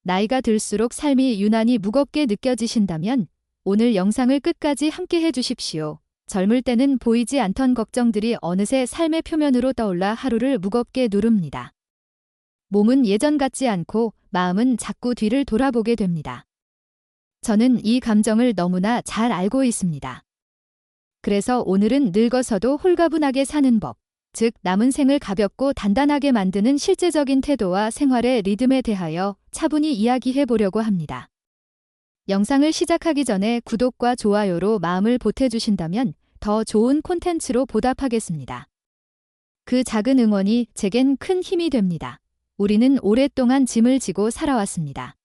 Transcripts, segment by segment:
나이가 들수록 삶이 유난히 무겁게 느껴지신다면 오늘 영상을 끝까지 함께 해주십시오. 젊을 때는 보이지 않던 걱정들이 어느새 삶의 표면으로 떠올라 하루를 무겁게 누릅니다. 몸은 예전 같지 않고 마음은 자꾸 뒤를 돌아보게 됩니다. 저는 이 감정을 너무나 잘 알고 있습니다. 그래서 오늘은 늙어서도 홀가분하게 사는 법, 즉 남은 생을 가볍고 단단하게 만드는 실제적인 태도와 생활의 리듬에 대하여 차분히 이야기해 보려고 합니다. 영상을 시작하기 전에 구독과 좋아요로 마음을 보태주신다면 더 좋은 콘텐츠로 보답하겠습니다. 그 작은 응원이 제겐 큰 힘이 됩니다. 우리는 오랫동안 짐을 지고 살아왔습니다.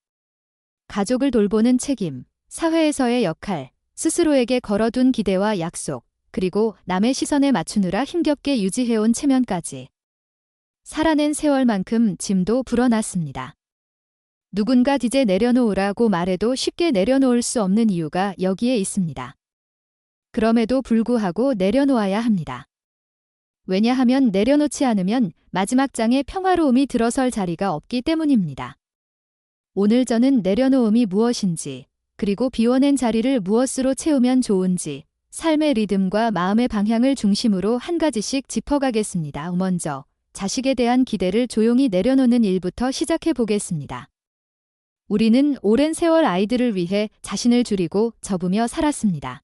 가족을 돌보는 책임, 사회에서의 역할, 스스로에게 걸어둔 기대와 약속, 그리고 남의 시선에 맞추느라 힘겹게 유지해온 체면까지. 살아낸 세월만큼 짐도 불어났습니다. 누군가 이제 내려놓으라고 말해도 쉽게 내려놓을 수 없는 이유가 여기에 있습니다. 그럼에도 불구하고 내려놓아야 합니다. 왜냐하면 내려놓지 않으면 마지막 장에 평화로움이 들어설 자리가 없기 때문입니다. 오늘 저는 내려놓음이 무엇인지, 그리고 비워낸 자리를 무엇으로 채우면 좋은지, 삶의 리듬과 마음의 방향을 중심으로 한 가지씩 짚어가겠습니다. 먼저 자식에 대한 기대를 조용히 내려놓는 일부터 시작해 보겠습니다. 우리는 오랜 세월 아이들을 위해 자신을 줄이고 접으며 살았습니다.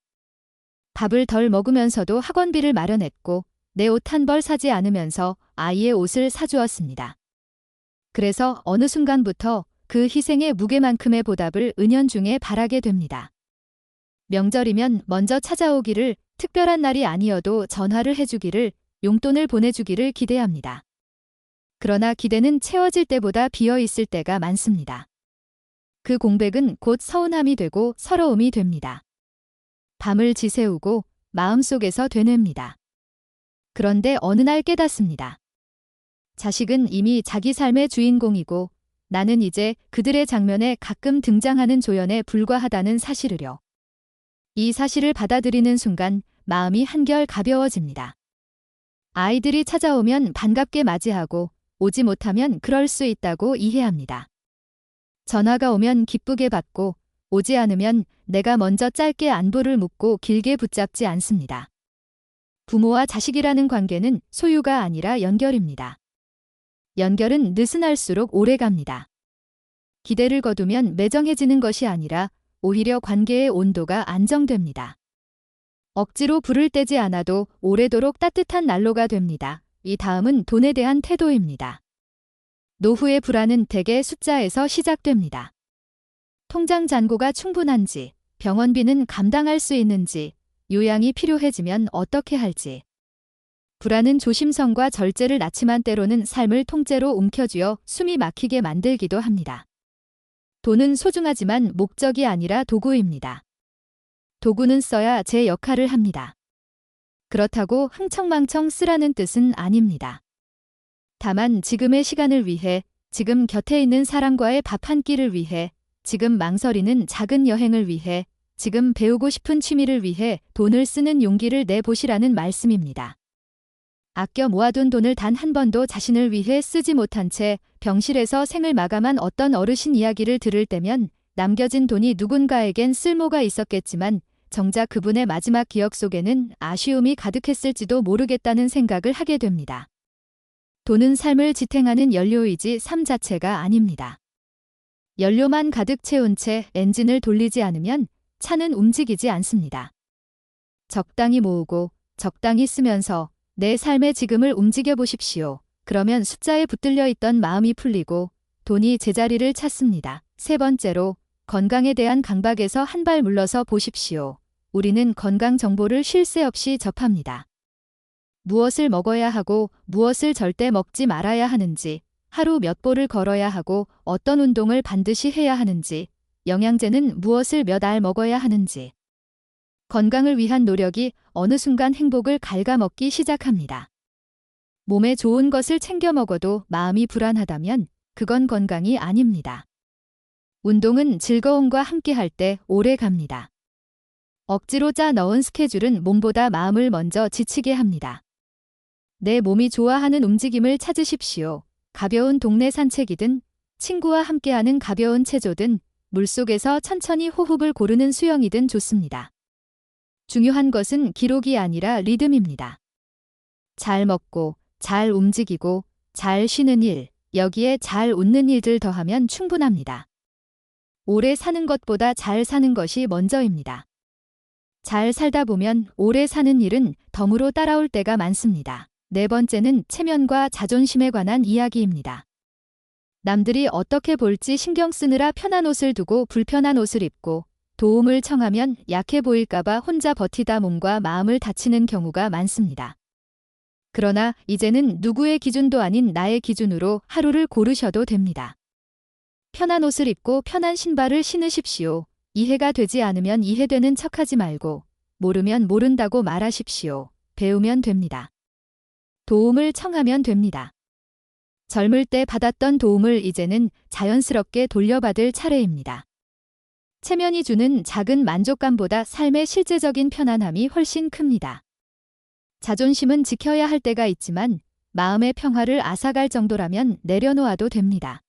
밥을 덜 먹으면서도 학원비를 마련했고 내 옷 한 벌 사지 않으면서 아이의 옷을 사주었습니다. 그래서 어느 순간부터 그 희생의 무게만큼의 보답을 은연중에 바라게 됩니다. 명절이면 먼저 찾아오기를, 특별한 날이 아니어도 전화를 해주기를, 용돈을 보내주기를 기대합니다. 그러나 기대는 채워질 때보다 비어있을 때가 많습니다. 그 공백은 곧 서운함이 되고 서러움이 됩니다. 밤을 지새우고 마음속에서 되뇌입니다. 그런데 어느 날 깨닫습니다. 자식은 이미 자기 삶의 주인공이고 나는 이제 그들의 장면에 가끔 등장하는 조연에 불과하다는 사실을요. 이 사실을 받아들이는 순간 마음이 한결 가벼워집니다. 아이들이 찾아오면 반갑게 맞이하고 오지 못하면 그럴 수 있다고 이해합니다. 전화가 오면 기쁘게 받고 오지 않으면 내가 먼저 짧게 안부를 묻고 길게 붙잡지 않습니다. 부모와 자식이라는 관계는 소유가 아니라 연결입니다. 연결은 느슨할수록 오래갑니다. 기대를 거두면 매정해지는 것이 아니라 오히려 관계의 온도가 안정됩니다. 억지로 불을 떼지 않아도 오래도록 따뜻한 난로가 됩니다. 이 다음은 돈에 대한 태도입니다. 노후의 불안은 대개 숫자에서 시작됩니다. 통장 잔고가 충분한지, 병원비는 감당할 수 있는지, 요양이 필요해지면 어떻게 할지. 불안은 조심성과 절제를 낳지만 때로는 삶을 통째로 움켜쥐어 숨이 막히게 만들기도 합니다. 돈은 소중하지만 목적이 아니라 도구입니다. 도구는 써야 제 역할을 합니다. 그렇다고 흥청망청 쓰라는 뜻은 아닙니다. 다만 지금의 시간을 위해, 지금 곁에 있는 사람과의 밥 한 끼를 위해, 지금 망설이는 작은 여행을 위해, 지금 배우고 싶은 취미를 위해 돈을 쓰는 용기를 내보시라는 말씀입니다. 아껴 모아둔 돈을 단 한 번도 자신을 위해 쓰지 못한 채 병실에서 생을 마감한 어떤 어르신 이야기를 들을 때면 남겨진 돈이 누군가에겐 쓸모가 있었겠지만 정작 그분의 마지막 기억 속에는 아쉬움이 가득했을지도 모르겠다는 생각을 하게 됩니다. 돈은 삶을 지탱하는 연료이지 삶 자체가 아닙니다. 연료만 가득 채운 채 엔진을 돌리지 않으면 차는 움직이지 않습니다. 적당히 모으고 적당히 쓰면서 내 삶의 지금을 움직여 보십시오. 그러면 숫자에 붙들려 있던 마음이 풀리고 돈이 제자리를 찾습니다. 세 번째로, 건강에 대한 강박에서 한 발 물러서 보십시오. 우리는 건강 정보를 쉴 새 없이 접합니다. 무엇을 먹어야 하고 무엇을 절대 먹지 말아야 하는지, 하루 몇 보를 걸어야 하고 어떤 운동을 반드시 해야 하는지, 영양제는 무엇을 몇 알 먹어야 하는지. 건강을 위한 노력이 어느 순간 행복을 갉아먹기 시작합니다. 몸에 좋은 것을 챙겨 먹어도 마음이 불안하다면 그건 건강이 아닙니다. 운동은 즐거움과 함께할 때 오래 갑니다. 억지로 짜 넣은 스케줄은 몸보다 마음을 먼저 지치게 합니다. 내 몸이 좋아하는 움직임을 찾으십시오. 가벼운 동네 산책이든 친구와 함께하는 가벼운 체조든 물속에서 천천히 호흡을 고르는 수영이든 좋습니다. 중요한 것은 기록이 아니라 리듬입니다. 잘 먹고, 잘 움직이고, 잘 쉬는 일, 여기에 잘 웃는 일들 더하면 충분합니다. 오래 사는 것보다 잘 사는 것이 먼저입니다. 잘 살다 보면 오래 사는 일은 덤으로 따라올 때가 많습니다. 네 번째는 체면과 자존심에 관한 이야기입니다. 남들이 어떻게 볼지 신경 쓰느라 편한 옷을 두고 불편한 옷을 입고 도움을 청하면 약해 보일까봐 혼자 버티다 몸과 마음을 다치는 경우가 많습니다. 그러나 이제는 누구의 기준도 아닌 나의 기준으로 하루를 고르셔도 됩니다. 편한 옷을 입고 편한 신발을 신으십시오. 이해가 되지 않으면 이해되는 척하지 말고 모르면 모른다고 말하십시오. 배우면 됩니다. 도움을 청하면 됩니다. 젊을 때 받았던 도움을 이제는 자연스럽게 돌려받을 차례입니다. 체면이 주는 작은 만족감보다 삶의 실제적인 편안함이 훨씬 큽니다. 자존심은 지켜야 할 때가 있지만 마음의 평화를 앗아갈 정도라면 내려놓아도 됩니다.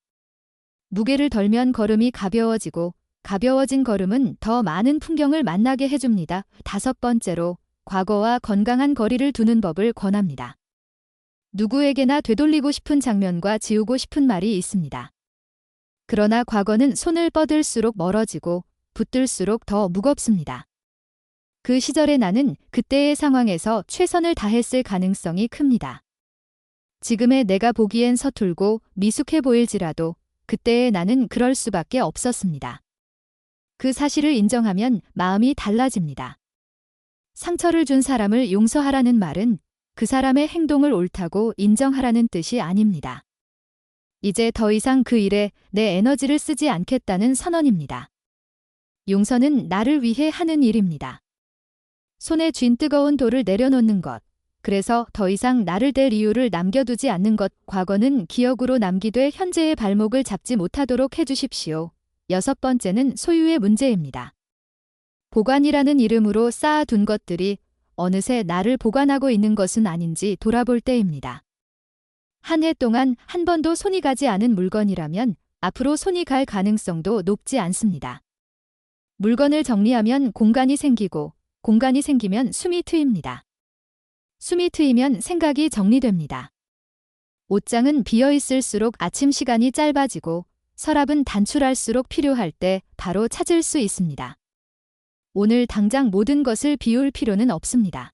무게를 덜면 걸음이 가벼워지고 가벼워진 걸음은 더 많은 풍경을 만나게 해줍니다. 다섯 번째로 과거와 건강한 거리를 두는 법을 권합니다. 누구에게나 되돌리고 싶은 장면과 지우고 싶은 말이 있습니다. 그러나 과거는 손을 뻗을수록 멀어지고 붙들수록 더 무겁습니다. 그 시절의 나는 그때의 상황에서 최선을 다했을 가능성이 큽니다. 지금의 내가 보기엔 서툴고 미숙해 보일지라도 그때의 나는 그럴 수밖에 없었습니다. 그 사실을 인정하면 마음이 달라집니다. 상처를 준 사람을 용서하라는 말은 그 사람의 행동을 옳다고 인정하라는 뜻이 아닙니다. 이제 더 이상 그 일에 내 에너지를 쓰지 않겠다는 선언입니다. 용서는 나를 위해 하는 일입니다. 손에 쥔 뜨거운 돌을 내려놓는 것, 그래서 더 이상 나를 댈 이유를 남겨두지 않는 것, 과거는 기억으로 남기되 현재의 발목을 잡지 못하도록 해주십시오. 여섯 번째는 소유의 문제입니다. 보관이라는 이름으로 쌓아둔 것들이 어느새 나를 보관하고 있는 것은 아닌지 돌아볼 때입니다. 한 해 동안 한 번도 손이 가지 않은 물건이라면 앞으로 손이 갈 가능성도 높지 않습니다. 물건을 정리하면 공간이 생기고 공간이 생기면 숨이 트입니다. 숨이 트이면 생각이 정리됩니다. 옷장은 비어있을수록 아침 시간이 짧아지고 서랍은 단출할수록 필요할 때 바로 찾을 수 있습니다. 오늘 당장 모든 것을 비울 필요는 없습니다.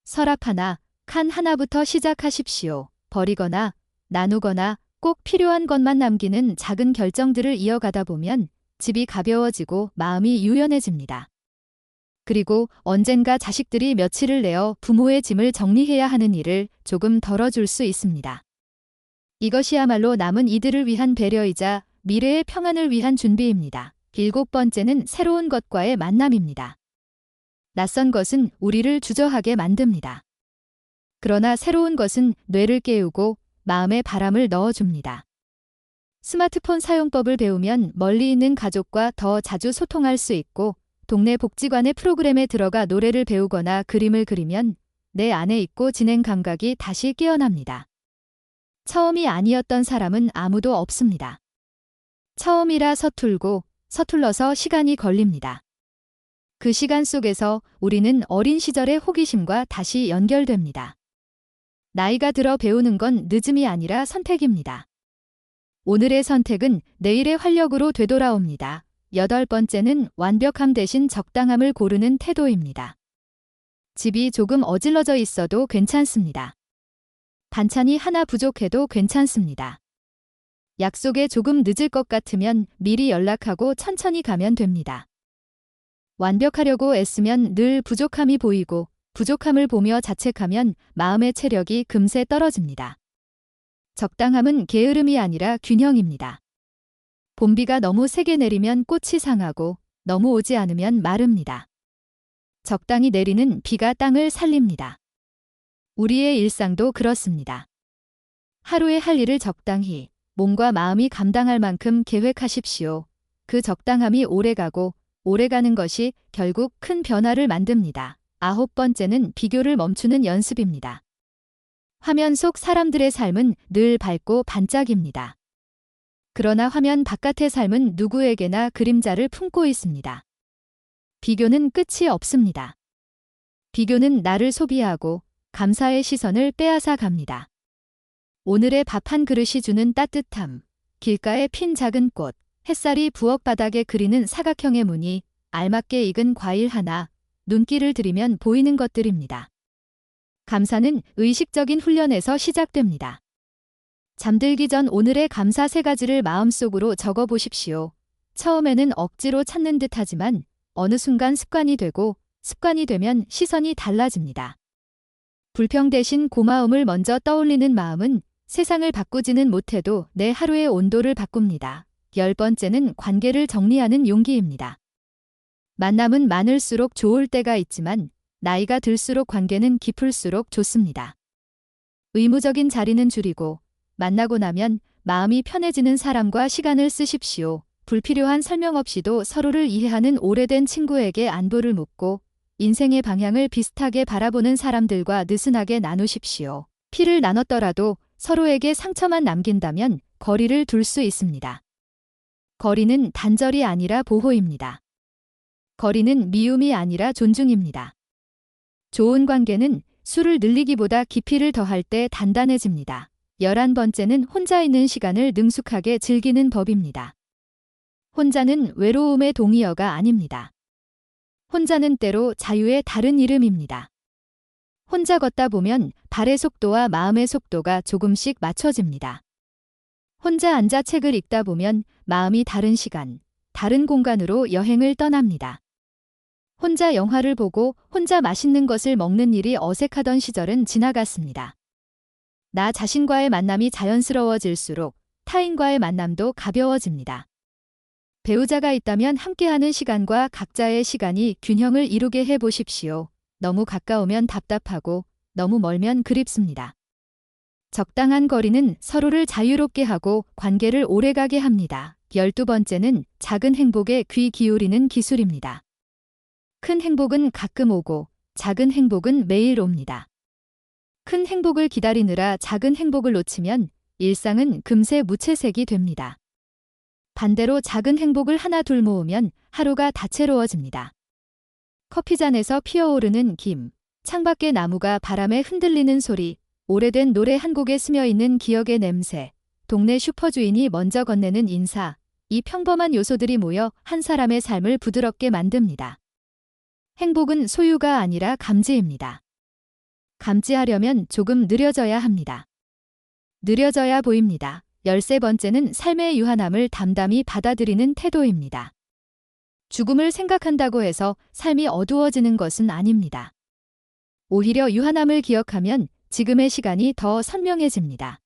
서랍 하나, 칸 하나부터 시작하십시오. 버리거나 나누거나 꼭 필요한 것만 남기는 작은 결정들을 이어가다 보면 집이 가벼워지고 마음이 유연해집니다. 그리고 언젠가 자식들이 며칠을 내어 부모의 짐을 정리해야 하는 일을 조금 덜어줄 수 있습니다. 이것이야말로 남은 이들을 위한 배려이자 미래의 평안을 위한 준비입니다. 일곱 번째는 새로운 것과의 만남입니다. 낯선 것은 우리를 주저하게 만듭니다. 그러나 새로운 것은 뇌를 깨우고 마음에 바람을 넣어줍니다. 스마트폰 사용법을 배우면 멀리 있는 가족과 더 자주 소통할 수 있고 동네 복지관의 프로그램에 들어가 노래를 배우거나 그림을 그리면 내 안에 있고 지낸 감각이 다시 깨어납니다. 처음이 아니었던 사람은 아무도 없습니다. 처음이라 서툴고 서툴러서 시간이 걸립니다. 그 시간 속에서 우리는 어린 시절의 호기심과 다시 연결됩니다. 나이가 들어 배우는 건 늦음이 아니라 선택입니다. 오늘의 선택은 내일의 활력으로 되돌아옵니다. 여덟 번째는 완벽함 대신 적당함을 고르는 태도입니다. 집이 조금 어질러져 있어도 괜찮습니다. 반찬이 하나 부족해도 괜찮습니다. 약속에 조금 늦을 것 같으면 미리 연락하고 천천히 가면 됩니다. 완벽하려고 애쓰면 늘 부족함이 보이고 부족함을 보며 자책하면 마음의 체력이 금세 떨어집니다. 적당함은 게으름이 아니라 균형입니다. 봄비가 너무 세게 내리면 꽃이 상하고 너무 오지 않으면 마릅니다. 적당히 내리는 비가 땅을 살립니다. 우리의 일상도 그렇습니다. 하루에 할 일을 적당히 몸과 마음이 감당할 만큼 계획하십시오. 그 적당함이 오래가고 오래가는 것이 결국 큰 변화를 만듭니다. 아홉 번째는 비교를 멈추는 연습입니다. 화면 속 사람들의 삶은 늘 밝고 반짝입니다. 그러나 화면 바깥의 삶은 누구에게나 그림자를 품고 있습니다. 비교는 끝이 없습니다. 비교는 나를 소비하고 감사의 시선을 빼앗아 갑니다. 오늘의 밥 한 그릇이 주는 따뜻함, 길가에 핀 작은 꽃, 햇살이 부엌 바닥에 그리는 사각형의 무늬, 알맞게 익은 과일 하나, 눈길을 들이면 보이는 것들입니다. 감사는 의식적인 훈련에서 시작됩니다. 잠들기 전 오늘의 감사 3가지를 마음속으로 적어 보십시오. 처음에는 억지로 찾는 듯 하지만 어느 순간 습관이 되고 습관이 되면 시선이 달라집니다. 불평 대신 고마움을 먼저 떠올리는 마음은 세상을 바꾸지는 못해도 내 하루의 온도를 바꿉니다. 10번째는 관계를 정리하는 용기입니다. 만남은 많을수록 좋을 때가 있지만 나이가 들수록 관계는 깊을수록 좋습니다. 의무적인 자리는 줄이고 만나고 나면 마음이 편해지는 사람과 시간을 쓰십시오. 불필요한 설명 없이도 서로를 이해하는 오래된 친구에게 안부를 묻고 인생의 방향을 비슷하게 바라보는 사람들과 느슨하게 나누십시오. 피를 나눴더라도 서로에게 상처만 남긴다면 거리를 둘 수 있습니다. 거리는 단절이 아니라 보호입니다. 거리는 미움이 아니라 존중입니다. 좋은 관계는 수를 늘리기보다 깊이를 더할 때 단단해집니다. 11번째는 혼자 있는 시간을 능숙하게 즐기는 법입니다. 혼자는 외로움의 동의어가 아닙니다. 혼자는 때로 자유의 다른 이름입니다. 혼자 걷다 보면 발의 속도와 마음의 속도가 조금씩 맞춰집니다. 혼자 앉아 책을 읽다 보면 마음이 다른 시간, 다른 공간으로 여행을 떠납니다. 혼자 영화를 보고 혼자 맛있는 것을 먹는 일이 어색하던 시절은 지나갔습니다. 나 자신과의 만남이 자연스러워질수록 타인과의 만남도 가벼워집니다. 배우자가 있다면 함께하는 시간과 각자의 시간이 균형을 이루게 해보십시오. 너무 가까우면 답답하고 너무 멀면 그립습니다. 적당한 거리는 서로를 자유롭게 하고 관계를 오래가게 합니다. 12번째는 작은 행복에 귀 기울이는 기술입니다. 큰 행복은 가끔 오고 작은 행복은 매일 옵니다. 큰 행복을 기다리느라 작은 행복을 놓치면 일상은 금세 무채색이 됩니다. 반대로 작은 행복을 하나 둘 모으면 하루가 다채로워집니다. 커피잔에서 피어오르는 김, 창밖의 나무가 바람에 흔들리는 소리, 오래된 노래 한 곡에 스며있는 기억의 냄새, 동네 슈퍼주인이 먼저 건네는 인사, 이 평범한 요소들이 모여 한 사람의 삶을 부드럽게 만듭니다. 행복은 소유가 아니라 감지입니다. 감지하려면 조금 느려져야 합니다. 느려져야 보입니다. 13번째는 삶의 유한함을 담담히 받아들이는 태도입니다. 죽음을 생각한다고 해서 삶이 어두워지는 것은 아닙니다. 오히려 유한함을 기억하면 지금의 시간이 더 선명해집니다.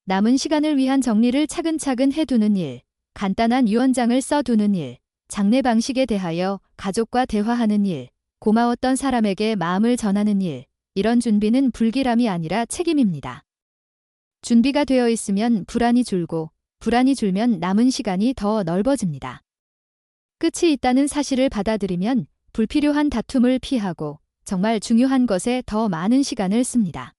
남은 시간을 위한 정리를 차근차근 해두는 일, 간단한 유언장을 써두는 일, 장례 방식에 대하여 가족과 대화하는 일, 고마웠던 사람에게 마음을 전하는 일, 이런 준비는 불길함이 아니라 책임입니다. 준비가 되어 있으면 불안이 줄고, 불안이 줄면 남은 시간이 더 넓어집니다. 끝이 있다는 사실을 받아들이면 불필요한 다툼을 피하고 정말 중요한 것에 더 많은 시간을 씁니다.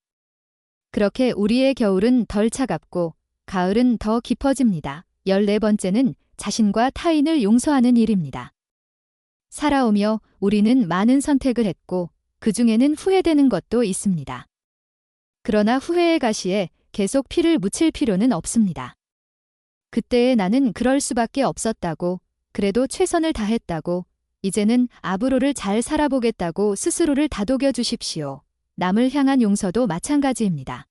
그렇게 우리의 겨울은 덜 차갑고 가을은 더 깊어집니다. 14번째는 자신과 타인을 용서하는 일입니다. 살아오며 우리는 많은 선택을 했고 그 중에는 후회되는 것도 있습니다. 그러나 후회의 가시에 계속 피를 묻힐 필요는 없습니다. 그때의 나는 그럴 수밖에 없었다고, 그래도 최선을 다했다고, 이제는 앞으로를 잘 살아보겠다고 스스로를 다독여 주십시오. 남을 향한 용서도 마찬가지입니다.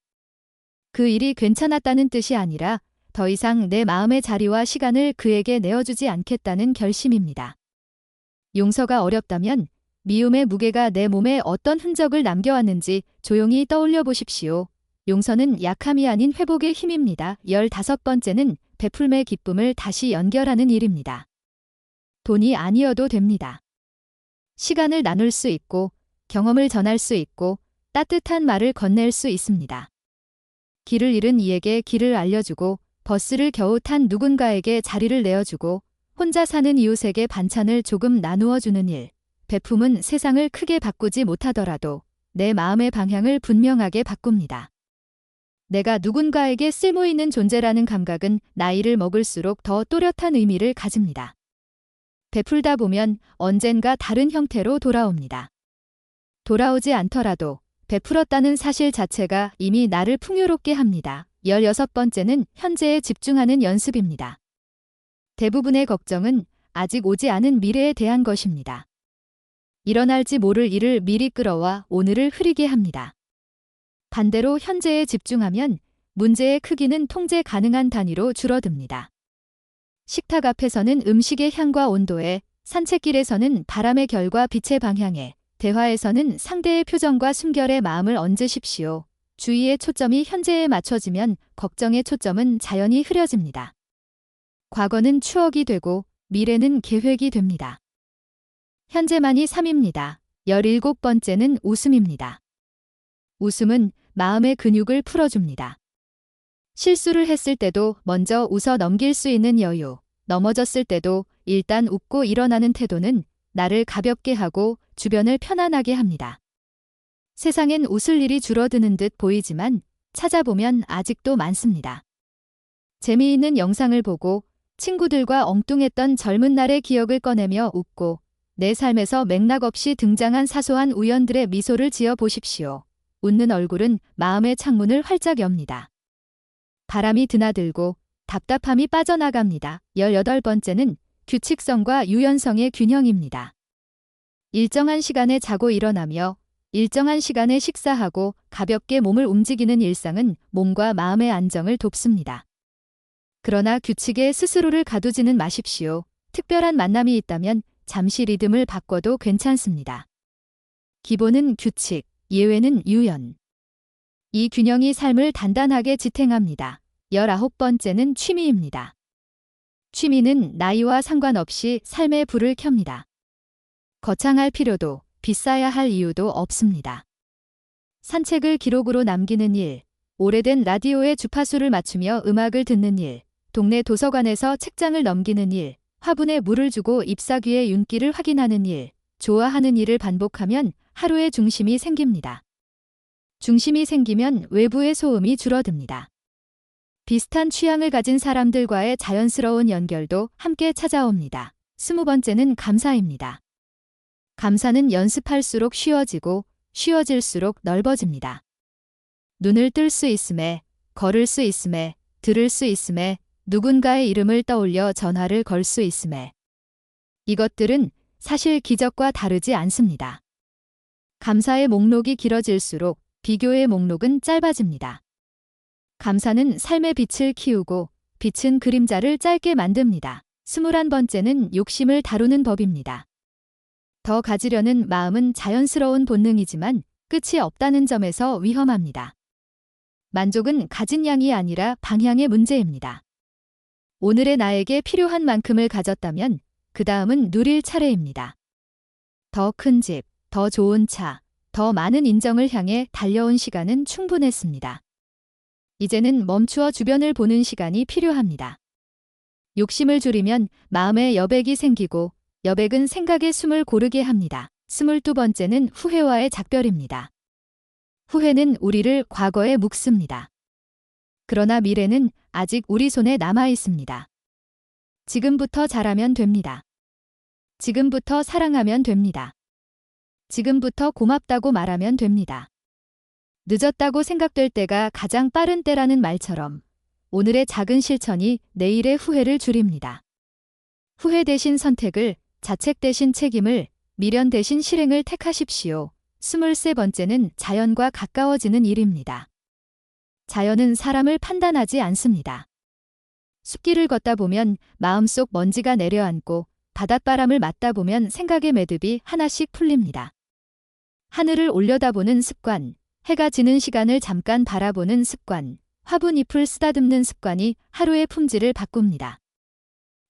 그 일이 괜찮았다는 뜻이 아니라 더 이상 내 마음의 자리와 시간을 그에게 내어주지 않겠다는 결심입니다. 용서가 어렵다면 미움의 무게가 내 몸에 어떤 흔적을 남겨왔는지 조용히 떠올려 보십시오. 용서는 약함이 아닌 회복의 힘입니다. 15번째는 베풀매 기쁨을 다시 연결하는 일입니다. 돈이 아니어도 됩니다. 시간을 나눌 수 있고, 경험을 전할 수 있고, 따뜻한 말을 건넬 수 있습니다. 길을 잃은 이에게 길을 알려주고, 버스를 겨우 탄 누군가에게 자리를 내어주고, 혼자 사는 이웃에게 반찬을 조금 나누어 주는 일. 베품은 세상을 크게 바꾸지 못하더라도 내 마음의 방향을 분명하게 바꿉니다. 내가 누군가에게 쓸모있는 존재라는 감각은 나이를 먹을수록 더 또렷한 의미를 가집니다. 베풀다 보면 언젠가 다른 형태로 돌아옵니다. 돌아오지 않더라도 베풀었다는 사실 자체가 이미 나를 풍요롭게 합니다. 16번째는 현재에 집중하는 연습입니다. 대부분의 걱정은 아직 오지 않은 미래에 대한 것입니다. 일어날지 모를 일을 미리 끌어와 오늘을 흐리게 합니다. 반대로 현재에 집중하면 문제의 크기는 통제 가능한 단위로 줄어듭니다. 식탁 앞에서는 음식의 향과 온도에, 산책길에서는 바람의 결과 빛의 방향에, 대화에서는 상대의 표정과 숨결에 마음을 얹으십시오. 주의의 초점이 현재에 맞춰지면 걱정의 초점은 자연히 흐려집니다. 과거는 추억이 되고 미래는 계획이 됩니다. 현재만이 삶입니다. 17번째는 웃음입니다. 웃음은 마음의 근육을 풀어줍니다. 실수를 했을 때도 먼저 웃어 넘길 수 있는 여유, 넘어졌을 때도 일단 웃고 일어나는 태도는 나를 가볍게 하고 주변을 편안하게 합니다. 세상엔 웃을 일이 줄어드는 듯 보이지만 찾아보면 아직도 많습니다. 재미있는 영상을 보고 친구들과 엉뚱했던 젊은 날의 기억을 꺼내며 웃고 내 삶에서 맥락 없이 등장한 사소한 우연들의 미소를 지어 보십시오. 웃는 얼굴은 마음의 창문을 활짝 엽니다. 바람이 드나들고 답답함이 빠져나갑니다. 18번째는 규칙성과 유연성의 균형입니다. 일정한 시간에 자고 일어나며 일정한 시간에 식사하고 가볍게 몸을 움직이는 일상은 몸과 마음의 안정을 돕습니다. 그러나 규칙에 스스로를 가두지는 마십시오. 특별한 만남이 있다면 잠시 리듬을 바꿔도 괜찮습니다. 기본은 규칙, 예외는 유연. 이 균형이 삶을 단단하게 지탱합니다. 19번째는 취미입니다. 취미는 나이와 상관없이 삶의 불을 켭니다. 거창할 필요도 비싸야 할 이유도 없습니다. 산책을 기록으로 남기는 일, 오래된 라디오의 주파수를 맞추며 음악을 듣는 일, 동네 도서관에서 책장을 넘기는 일, 화분에 물을 주고 잎사귀의 윤기를 확인하는 일, 좋아하는 일을 반복하면 하루의 중심이 생깁니다. 중심이 생기면 외부의 소음이 줄어듭니다. 비슷한 취향을 가진 사람들과의 자연스러운 연결도 함께 찾아옵니다. 20번째는 감사입니다. 감사는 연습할수록 쉬워지고 쉬워질수록 넓어집니다. 눈을 뜰 수 있음에, 걸을 수 있음에, 들을 수 있음에, 누군가의 이름을 떠올려 전화를 걸 수 있음에. 이것들은 사실 기적과 다르지 않습니다. 감사의 목록이 길어질수록 비교의 목록은 짧아집니다. 감사는 삶의 빛을 키우고 빛은 그림자를 짧게 만듭니다. 21번째는 욕심을 다루는 법입니다. 더 가지려는 마음은 자연스러운 본능이지만 끝이 없다는 점에서 위험합니다. 만족은 가진 양이 아니라 방향의 문제입니다. 오늘의 나에게 필요한 만큼을 가졌다면 그 다음은 누릴 차례입니다. 더 큰 집, 더 좋은 차, 더 많은 인정을 향해 달려온 시간은 충분했습니다. 이제는 멈추어 주변을 보는 시간이 필요합니다. 욕심을 줄이면 마음에 여백이 생기고 여백은 생각의 숨을 고르게 합니다. 22번째는 후회와의 작별입니다. 후회는 우리를 과거에 묶습니다. 그러나 미래는 아직 우리 손에 남아 있습니다. 지금부터 잘하면 됩니다. 지금부터 사랑하면 됩니다. 지금부터 고맙다고 말하면 됩니다. 늦었다고 생각될 때가 가장 빠른 때라는 말처럼 오늘의 작은 실천이 내일의 후회를 줄입니다. 후회 대신 선택을, 자책 대신 책임을, 미련 대신 실행을 택하십시오. 23번째는 자연과 가까워지는 일입니다. 자연은 사람을 판단하지 않습니다. 숲길을 걷다 보면 마음속 먼지가 내려앉고 바닷바람을 맞다 보면 생각의 매듭이 하나씩 풀립니다. 하늘을 올려다보는 습관, 해가 지는 시간을 잠깐 바라보는 습관, 화분잎을 쓰다듬는 습관이 하루의 품질을 바꿉니다.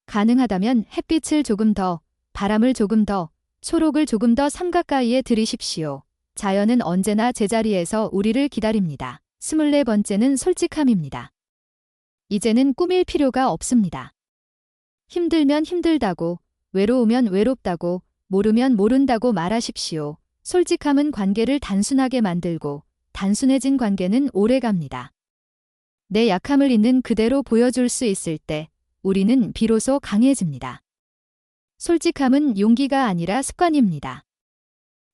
가능하다면 햇빛을 조금 더, 바람을 조금 더, 초록을 조금 더 삶 가까이에 들이십시오. 자연은 언제나 제자리에서 우리를 기다립니다. 24번째는 솔직함입니다. 이제는 꾸밀 필요가 없습니다. 힘들면 힘들다고, 외로우면 외롭다고, 모르면 모른다고 말하십시오. 솔직함은 관계를 단순하게 만들고 단순해진 관계는 오래갑니다. 내 약함을 있는 그대로 보여줄 수 있을 때 우리는 비로소 강해집니다. 솔직함은 용기가 아니라 습관입니다.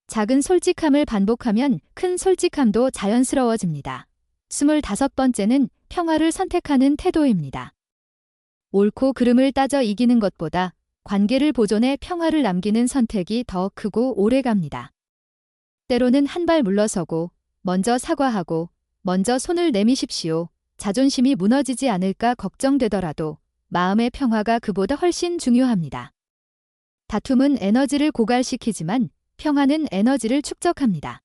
작은 솔직함을 반복하면 큰 솔직함도 자연스러워집니다. 25번째는 평화를 선택하는 태도입니다. 옳고 그름을 따져 이기는 것보다 관계를 보존해 평화를 남기는 선택이 더 크고 오래갑니다. 때로는 한 발 물러서고 먼저 사과하고 먼저 손을 내미십시오. 자존심이 무너지지 않을까 걱정되더라도 마음의 평화가 그보다 훨씬 중요합니다. 다툼은 에너지를 고갈시키지만 평화는 에너지를 축적합니다.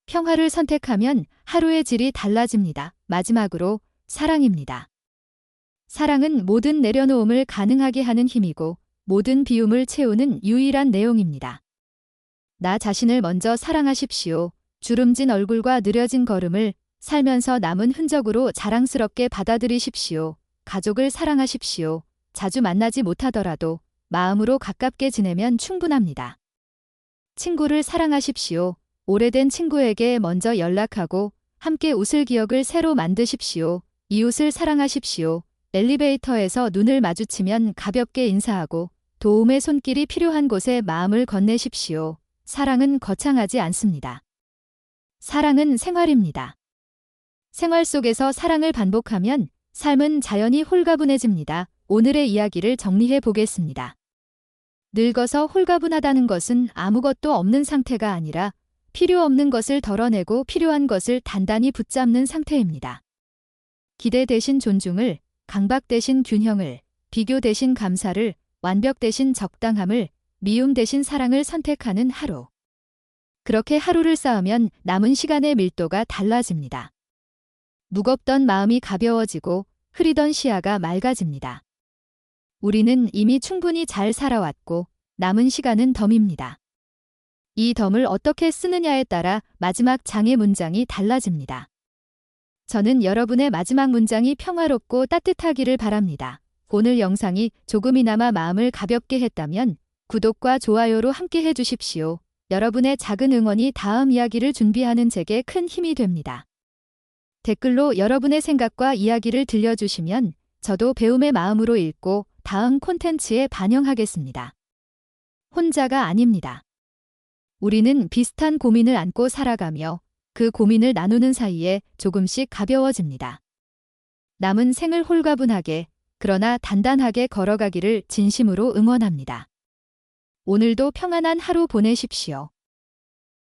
평화를 선택하면 하루의 질이 달라집니다. 마지막으로 사랑입니다. 사랑은 모든 내려놓음을 가능하게 하는 힘이고 모든 비움을 채우는 유일한 내용입니다. 나 자신을 먼저 사랑하십시오. 주름진 얼굴과 느려진 걸음을 살면서 남은 흔적으로 자랑스럽게 받아들이십시오. 가족을 사랑하십시오. 자주 만나지 못하더라도 마음으로 가깝게 지내면 충분합니다. 친구를 사랑하십시오. 오래된 친구에게 먼저 연락하고 함께 웃을 기억을 새로 만드십시오. 이웃을 사랑하십시오. 엘리베이터에서 눈을 마주치면 가볍게 인사하고 도움의 손길이 필요한 곳에 마음을 건네십시오. 사랑은 거창하지 않습니다. 사랑은 생활입니다. 생활 속에서 사랑을 반복하면 삶은 자연히 홀가분해집니다. 오늘의 이야기를 정리해 보겠습니다. 늙어서 홀가분하다는 것은 아무것도 없는 상태가 아니라 필요 없는 것을 덜어내고 필요한 것을 단단히 붙잡는 상태입니다. 기대 대신 존중을, 강박 대신 균형을, 비교 대신 감사를, 완벽 대신 적당함을, 미움 대신 사랑을 선택하는 하루. 그렇게 하루를 쌓으면 남은 시간의 밀도가 달라집니다. 무겁던 마음이 가벼워지고 흐리던 시야가 맑아집니다. 우리는 이미 충분히 잘 살아왔고 남은 시간은 덤입니다. 이 덤을 어떻게 쓰느냐에 따라 마지막 장의 문장이 달라집니다. 저는 여러분의 마지막 문장이 평화롭고 따뜻하기를 바랍니다. 오늘 영상이 조금이나마 마음을 가볍게 했다면 구독과 좋아요로 함께 해주십시오. 여러분의 작은 응원이 다음 이야기를 준비하는 제게 큰 힘이 됩니다. 댓글로 여러분의 생각과 이야기를 들려주시면 저도 배움의 마음으로 읽고 다음 콘텐츠에 반영하겠습니다. 혼자가 아닙니다. 우리는 비슷한 고민을 안고 살아가며 그 고민을 나누는 사이에 조금씩 가벼워집니다. 남은 생을 홀가분하게 그러나 단단하게 걸어가기를 진심으로 응원합니다. 오늘도 평안한 하루 보내십시오.